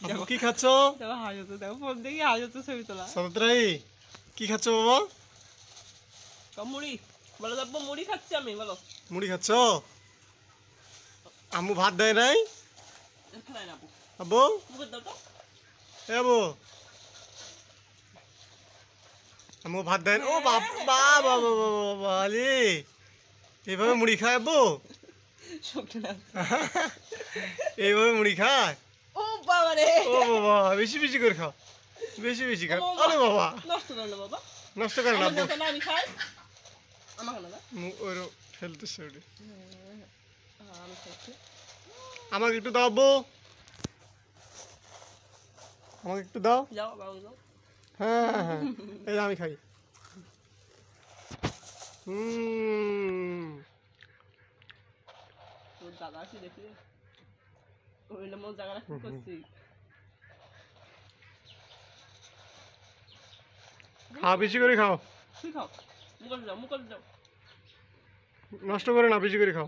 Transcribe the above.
আপু কি খাচ্ছ? দেখো হাজতে দেখো ফোন দেখি হাজতে ছবি তোলা সাদরাই কি খাচ্ছ বাবা? মুড়ি বলো যাবো মুড়ি খাচ্ছি আমি বলো মুড়ি খাচ্ছ? আম্মু ভাত দেয় নাই? খাই না আব্বু মুখে দাও তো এ আব্বু আম্মু ভাত দেয় না? ও বাবা বাবা বাবা আলি এইভাবে মুড়ি খায় আব্বু? এইভাবে মুড়ি খায়? ও বাবা রে ও বাবা বেশি বেশি করে খাও, বেশি বেশি খাও। আরে বাবা নষ্ট করে না বাবা, নষ্ট করে না আব্বু, আমি খাই আমাকে না ওর ফেলতেছে ওটি। আমি খাচ্ছি আমাকে একটু দাও আব্বু, আমাকে একটু দাও। যাও বাবু যাও হ্যাঁ হ্যাঁ হ্যাঁ এই আমি খাই। তোর দাদা আসি দেখি ওইলে মোর জায়গাটা কি করছি খাও বেশি করে খাও, তুই খাও মুখে যাও মুখে যাও নষ্ট করে না, বেশি করে খাও।